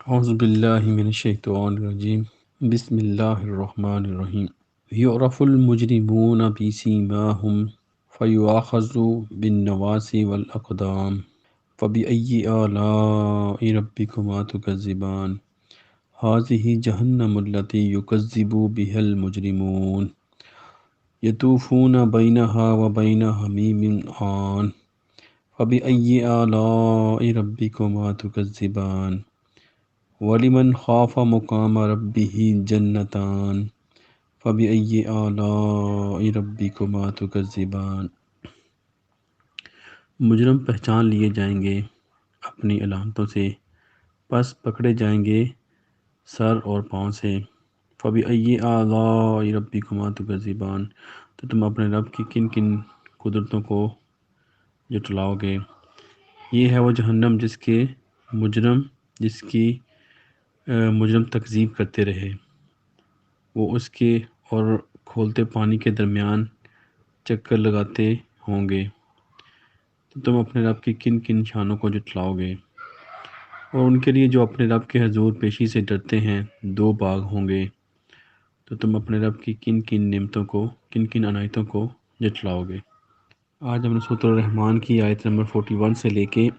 اعوذ باللہ من الشیطان الرجیم، بسم اللہ الرحمن الرحیم۔ یعرف المجرمون بسیماہم فیؤخذوا بالنواصی والاقدام فبأی آلاء ربکما تکذبان ھذہ جہنم التی یکذب بہا المجرمون یطوفون بینہا وبین حمیم آن فبأی آلاء ربکما تکذبان وَلِمَنْ خَافَ مَقَامَ رَبِّهِ جَنَّتَانِ فَبِأَيِّ آلَاءِ رَبِّكُمَا تُكَذِّبَانِ۔ مجرم پہچان لیے جائیں گے اپنی علامتوں سے، پس پکڑے جائیں گے سر اور پاؤں سے۔ فَبِأَيِّ آلَاءِ رَبِّكُمَا تُكَذِّبَانِ، تو تم اپنے رب کی کن کن قدرتوں کو جھٹلاؤ گے۔ یہ ہے وہ جہنم جس کی مجرم تکذیب کرتے رہے، وہ اس کے اور کھولتے پانی کے درمیان چکر لگاتے ہوں گے۔ تو تم اپنے رب کی کن کن شانوں کو جھٹلاؤ گے۔ اور ان کے لیے جو اپنے رب کے حضور پیشی سے ڈرتے ہیں دو باغ ہوں گے، تو تم اپنے رب کی کن کن نعمتوں کو، کن کن عنایتوں کو جھٹلاؤ گے۔ آج ہم نے سورۃ الرحمن کی آیت نمبر 41 سے لے کے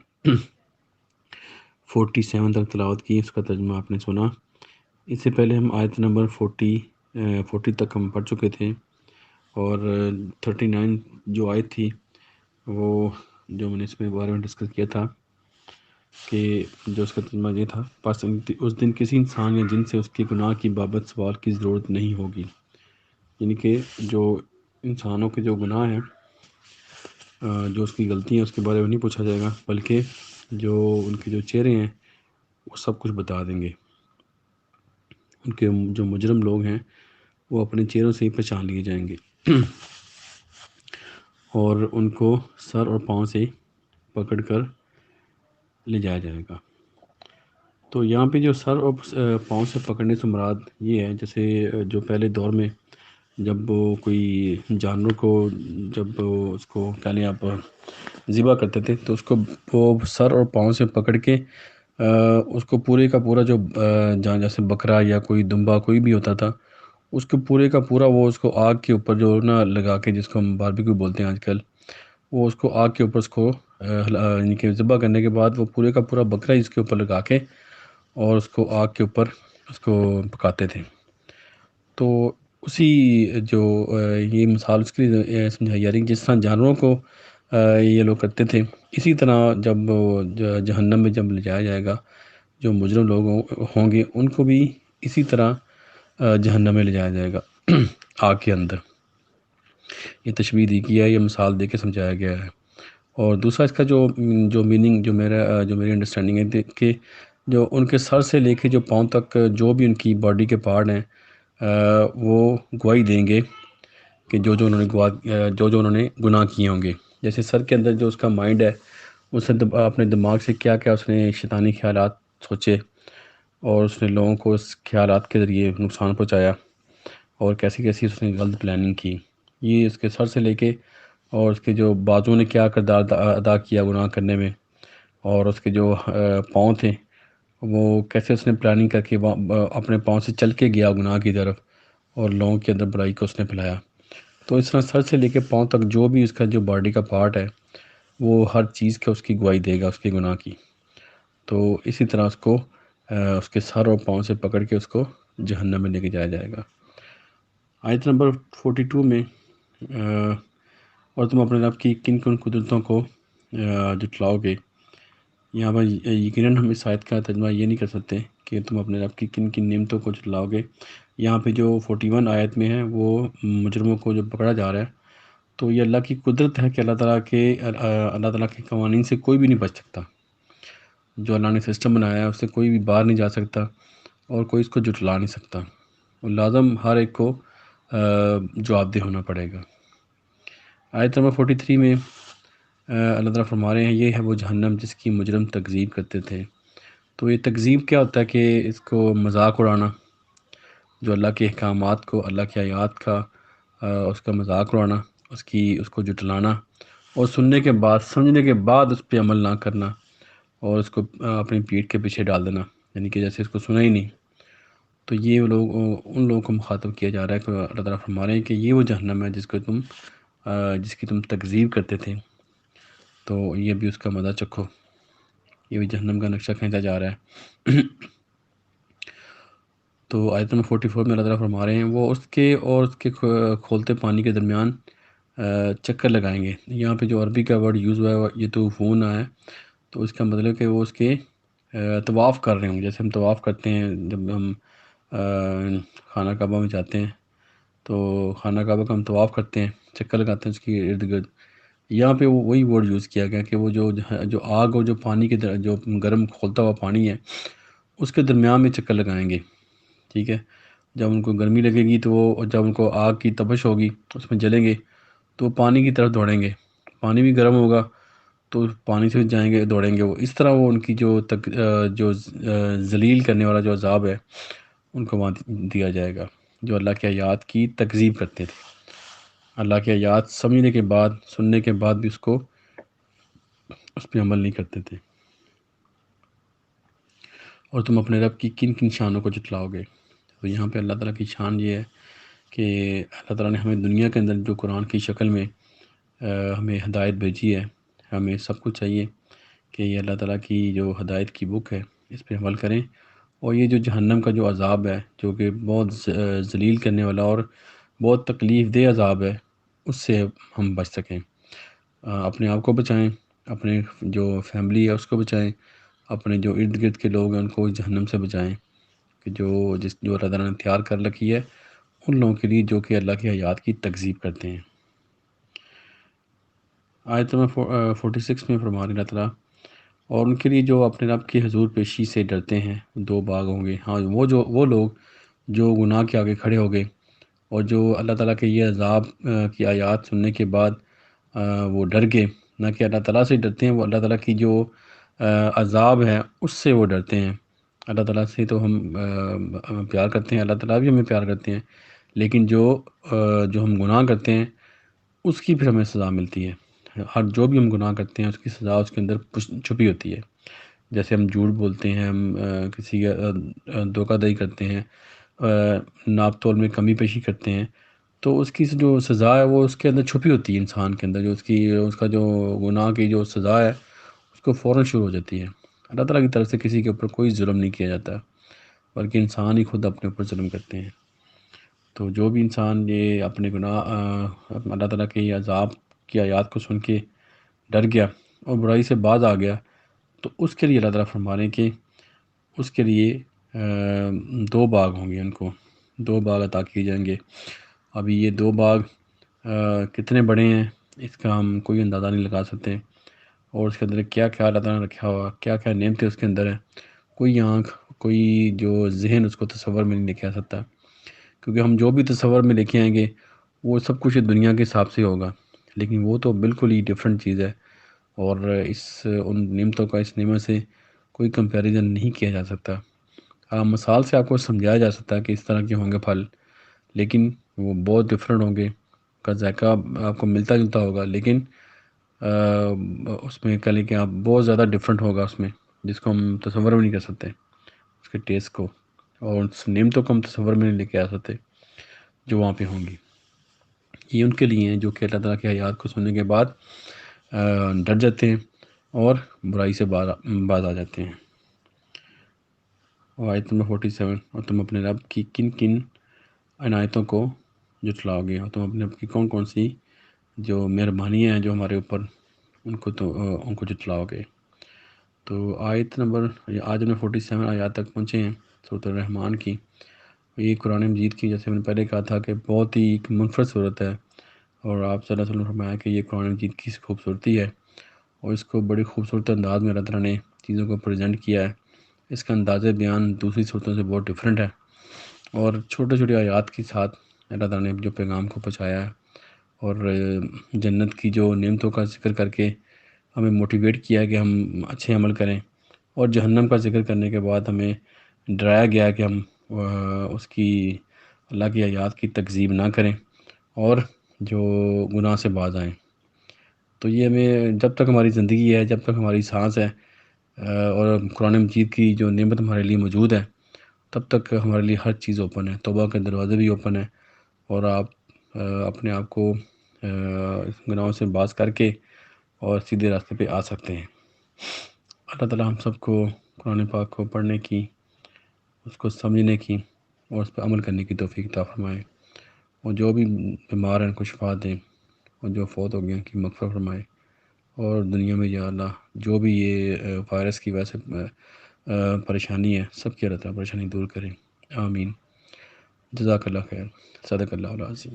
47 تک تلاوت کی، اس کا ترجمہ آپ نے سنا۔ اس سے پہلے ہم آیت نمبر 40 تک ہم پڑھ چکے تھے، اور 39 جو آیت تھی وہ جو میں نے اس میں بارے میں ڈسکس کیا تھا کہ جو اس کا ترجمہ یہ تھا، پس اس دن کسی انسان یا جن سے اس کے گناہ کی بابت سوال کی ضرورت نہیں ہوگی۔ یعنی کہ جو انسانوں کے جو گناہ ہیں، جو اس کی غلطی ہیں، اس کے بارے میں نہیں پوچھا جائے گا، بلکہ جو ان کے جو چہرے ہیں وہ سب کچھ بتا دیں گے۔ ان کے جو مجرم لوگ ہیں وہ اپنے چہروں سے ہی پہچان لیے جائیں گے اور ان کو سر اور پاؤں سے پکڑ کر لے جایا جائے گا۔ تو یہاں پہ جو سر اور پاؤں سے پکڑنے سے مراد یہ ہے، جیسے جو پہلے دور میں جب وہ کوئی جانور کو جب اس کو کہہ لیں آپ ذبح کرتے تھے، تو اس کو وہ سر اور پاؤں سے پکڑ کے اس کو پورے کا پورا جو جیسے بکرا یا کوئی دمبا کوئی بھی ہوتا تھا، اس کو پورے کا پورا وہ اس کو آگ کے اوپر جو نا لگا کے، جس کو ہم باربیکیو بولتے ہیں آج کل، وہ اس کو آگ کے اوپر اس کو یعنی کہ ذبح کرنے کے بعد وہ پورے کا پورا بکرا اس کے اوپر لگا کے اور اس کو آگ کے اوپر اس کو پکاتے تھے۔ تو اسی جو یہ مثال اس کے لیے سمجھائی جا رہی ہے، جس طرح جانوروں کو یہ لوگ کرتے تھے، اسی طرح جب جہنم میں جب لے جایا جائے گا، جو مجرم لوگ ہوں گے ان کو بھی اسی طرح جہنم میں لے جایا جائے گا آگ کے اندر۔ یہ تشبیہ دی گئی ہے، یہ مثال دے کے سمجھایا گیا ہے۔ اور دوسرا اس کا جو میننگ جو میری انڈرسٹینڈنگ ہے کہ جو ان کے سر سے لے کے جو پاؤں تک جو بھی ان کی باڈی کے پارٹ ہیں وہ گواہی دیں گے کہ جو انہوں نے گناہ کیے ہوں گے۔ جیسے سر کے اندر جو اس کا مائنڈ ہے، اس نے اپنے دماغ سے کیا کیا اس نے شیطانی خیالات سوچے، اور اس نے لوگوں کو اس خیالات کے ذریعے نقصان پہنچایا، اور کیسی کیسی اس نے غلط پلاننگ کی۔ یہ اس کے سر سے لے کے اور اس کے جو بازو نے کیا کردار ادا کیا گناہ کرنے میں، اور اس کے جو پاؤں تھے وہ کیسے اس نے پلاننگ کر کے اپنے پاؤں سے چل کے گیا گناہ کی طرف، اور لوگوں کے اندر برائی کو اس نے پھیلایا۔ تو اس طرح سر سے لے کے پاؤں تک جو بھی اس کا جو باڈی کا پارٹ ہے وہ ہر چیز کا اس کی گواہی دے گا اس کے گناہ کی۔ تو اسی طرح اس کو اس کے سر اور پاؤں سے پکڑ کے اس کو جہنم میں لے کے جایا جائے گا۔ آیت نمبر 42 میں اور تم اپنے رب کی کن کن قدرتوں کو جھٹلاؤ گے، یہاں پر یقیناً ہم اس آیت کا ترجمہ یہ نہیں کر سکتے کہ تم اپنے رب کی کن کن نعمتوں کو جھٹلاؤ گے۔ یہاں پہ جو 41 آیت میں ہے وہ مجرموں کو جو پکڑا جا رہا ہے، تو یہ اللہ کی قدرت ہے کہ اللہ تعالیٰ کے قوانین سے کوئی بھی نہیں بچ سکتا۔ جو اللہ نے سسٹم بنایا ہے اس سے کوئی بھی باہر نہیں جا سکتا، اور کوئی اس کو جھٹلا نہیں سکتا، اور لازم ہر ایک کو جواب دہ ہونا پڑے گا۔ آیت نمبر 43 میں اللہ تعالیٰ فرما رہے ہیں، یہ ہے وہ جہنم جس کی مجرم تکذیب کرتے تھے۔ تو یہ تکذیب کیا ہوتا ہے کہ اس کو مذاق اڑانا، جو اللہ کے احکامات کو، اللہ کی آیات کا اس کا مذاق اڑانا، اس کو جھٹلانا، اور سننے کے بعد، سمجھنے کے بعد اس پہ عمل نہ کرنا، اور اس کو اپنی پیٹھ کے پیچھے ڈال دینا، یعنی کہ جیسے اس کو سنا ہی نہیں، تو یہ وہ لوگ ان لوگوں کو مخاطب کیا جا رہا ہے کہ اللہ تعالیٰ فرما رہے ہیں کہ یہ وہ جہنم ہے جس کی تم تکذیب کرتے تھے، تو یہ بھی اس کا مزہ چکھو۔ یہ بھی جہنم کا نقشہ کھینچا جا رہا ہے۔ تو آیت نمبر 44 میں اللہ تعالیٰ فرما رہے ہیں وہ اس کے اور اس کے کھولتے پانی کے درمیان چکر لگائیں گے۔ یہاں پہ جو عربی کا ورڈ یوز ہوا ہے یہ تو فون ہے، تو اس کا مطلب کہ وہ اس کے طواف کر رہے ہوں گے، جیسے ہم طواف کرتے ہیں جب ہم خانہ کعبہ میں جاتے ہیں، تو خانہ کعبہ کا ہم طواف کرتے ہیں، چکر لگاتے ہیں اس کی ارد گرد۔ یہاں پہ وہی ورڈ یوز کیا گیا کہ وہ جو آگ اور جو پانی کے جو گرم کھولتا ہوا پانی ہے اس کے درمیان میں چکر لگائیں گے، ٹھیک ہے۔ جب ان کو گرمی لگے گی تو وہ، جب ان کو آگ کی تپش ہوگی اس میں جلیں گے تو وہ پانی کی طرف دوڑیں گے، پانی بھی گرم ہوگا تو پانی سے جائیں گے، دوڑیں گے وہ، اس طرح وہ ان کی جو ذلیل کرنے والا جو عذاب ہے ان کو وہاں دیا جائے گا، جو اللہ کی آیات کی تکذیب کرتے تھے، اللہ کی آیات سمجھنے کے بعد، سننے کے بعد بھی اس پہ عمل نہیں کرتے تھے۔ اور تم اپنے رب کی کن کن شانوں کو جھٹلاؤ گے؟ تو یہاں پہ اللہ تعالیٰ کی شان یہ ہے کہ اللہ تعالیٰ نے ہمیں دنیا کے اندر جو قرآن کی شکل میں ہمیں ہدایت بھیجی ہے، ہمیں سب کچھ چاہیے کہ یہ اللہ تعالیٰ کی جو ہدایت کی بک ہے اس پہ عمل کریں، اور یہ جو جہنم کا جو عذاب ہے جو کہ بہت ذلیل کرنے والا اور بہت تکلیف دہ عذاب ہے، اس سے ہم بچ سکیں، اپنے آپ کو بچائیں، اپنے جو فیملی ہے اس کو بچائیں، اپنے جو ارد گرد کے لوگ ہیں ان کو جہنم سے بچائیں، کہ جو اللہ تعالیٰ نے تیار کر رکھی ہے ان لوگوں کے لیے جو کہ اللہ کی آیات کی تکذیب کرتے ہیں۔ آیت نمبر 46 میں فرما رہے اللہ تعالیٰ، اور ان کے لیے جو اپنے رب کی حضور پیشی سے ڈرتے ہیں دو باغ ہوں گے، ہاں وہ لوگ جو گناہ کے آگے کھڑے ہو گئے اور جو اللہ تعالیٰ کے یہ عذاب کی آیات سننے کے بعد وہ ڈر گئے، نہ کہ اللہ تعالیٰ سے ڈرتے ہیں، وہ اللہ تعالیٰ کی جو عذاب ہے اس سے وہ ڈرتے ہیں۔ اللہ تعالیٰ سے تو ہم پیار کرتے ہیں، اللہ تعالیٰ بھی ہمیں پیار کرتے ہیں، لیکن جو ہم گناہ کرتے ہیں اس کی پھر ہمیں سزا ملتی ہے۔ ہر جو بھی ہم گناہ کرتے ہیں اس کی سزا اس کے اندر چھپی ہوتی ہے، جیسے ہم جھوٹ بولتے ہیں، ہم کسی کا دھوکہ دہی کرتے ہیں، ناپ تول میں کمی پیشی کرتے ہیں، تو اس کی جو سزا ہے وہ اس کے اندر چھپی ہوتی ہے، انسان کے اندر جو اس کا جو گناہ کی جو سزا ہے اس کو فوراً شروع ہو جاتی ہے۔ اللہ تعالیٰ کی طرف سے کسی کے اوپر کوئی ظلم نہیں کیا جاتا، بلکہ انسان ہی خود اپنے اوپر ظلم کرتے ہیں۔ تو جو بھی انسان یہ اپنے گناہ اللہ تعالیٰ کے عذاب کی آیات کو سن کے ڈر گیا اور برائی سے باز آ گیا، تو اس کے لیے اللہ تعالیٰ فرما رہے ہیں کہ اس کے لیے دو باغ ہوں گے، ان کو دو باغ عطا کیے جائیں گے۔ ابھی یہ دو باغ کتنے بڑے ہیں اس کا ہم کوئی اندازہ نہیں لگا سکتے، اور اس کے اندر کیا کیا اللہ تعالیٰ نے رکھا ہوا، کیا کیا نعمتیں اس کے اندر ہیں، کوئی آنکھ، کوئی جو ذہن اس کو تصور میں نہیں لے کے آ سکتا، کیونکہ ہم جو بھی تصور میں لے کے آئیں گے وہ سب کچھ دنیا کے حساب سے ہوگا، لیکن وہ تو بالکل ہی ڈیفرنٹ چیز ہے، اور ان نعمتوں کا اس نعمت سے کوئی کمپیریزن نہیں کیا جا سکتا۔ مثال سے آپ کو سمجھایا جا سکتا ہے کہ اس طرح کے ہوں گے پھل، لیکن وہ بہت ڈفرینٹ ہوں گے، کا ذائقہ آپ کو ملتا جلتا ہوگا، لیکن اس میں کہہ لیں کہ آپ بہت زیادہ ڈفرینٹ ہوگا اس میں، جس کو ہم تصور بھی نہیں کر سکتے اس کے ٹیسٹ کو، اور اس نعمتوں کو ہم تصور میں نہیں لے کے آ سکتے جو وہاں پہ ہوں گی۔ یہ ان کے لیے ہیں جو کہ اللہ تعالیٰ کی آیات کو سننے کے بعد ڈر جاتے ہیں اور برائی سے باز آ جاتے ہیں۔ اور آیت نمبر 47، اور تم اپنے رب کی کن کن عنایتوں کو جھٹلاؤ گے، اور تم اپنے رب کی کون کون سی جو مہربانیاں ہیں جو ہمارے اوپر ان کو جھٹلاؤ گے۔ تو آج نمبر 47 آیات تک پہنچے ہیں سورۃ الرحمن کی۔ یہ قرآن مجید کی، جیسے میں نے پہلے کہا تھا، کہ بہت ہی ایک منفرد صورت ہے، اور آپ صلی اللہ علیہ وسلم نے فرمایا کہ یہ قرآن مجید کی خوبصورتی ہے، اور اس کو بڑی خوبصورت انداز میں اللہ تعالیٰ نے چیزوں کو پریزنٹ کیا ہے۔ اس کا انداز بیان دوسری صورتوں سے بہت ڈفرینٹ ہے، اور چھوٹے چھوٹے آیات کے ساتھ اللہ تعالیٰ نے جو پیغام کو پہنچایا ہے، اور جنت کی جو نعمتوں کا ذکر کر کے ہمیں موٹیویٹ کیا ہے کہ ہم اچھے عمل کریں، اور جہنم کا ذکر کرنے کے بعد ہمیں ڈرایا گیا ہے کہ ہم اس کی، اللہ کی آیات کی تکذیب نہ کریں اور جو گناہ سے باز آئیں۔ تو یہ ہمیں جب تک ہماری زندگی ہے، جب تک ہماری سانس ہے، اور قرآن مجید کی جو نعمت ہمارے لیے موجود ہے تب تک ہمارے لیے ہر چیز اوپن ہے، توبہ کے دروازے بھی اوپن ہیں، اور آپ اپنے آپ کو گناہوں سے باز کر کے اور سیدھے راستے پہ آ سکتے ہیں۔ اللہ تعالیٰ ہم سب کو قرآن پاک کو پڑھنے کی، اس کو سمجھنے کی اور اس پہ عمل کرنے کی توفیق عطا فرمائے، اور جو بھی بیمار ہیں ان کو شفا دیں، اور جو فوت ہو گئے ان کی مغفرت فرمائے، اور دنیا میں یا اللہ جو بھی یہ وائرس کی وجہ سے پریشانی ہے سب کی اللہ تعالیٰ پریشانی دور کریں، آمین۔ جزاک اللہ خیر، صدق اللہ العظیم۔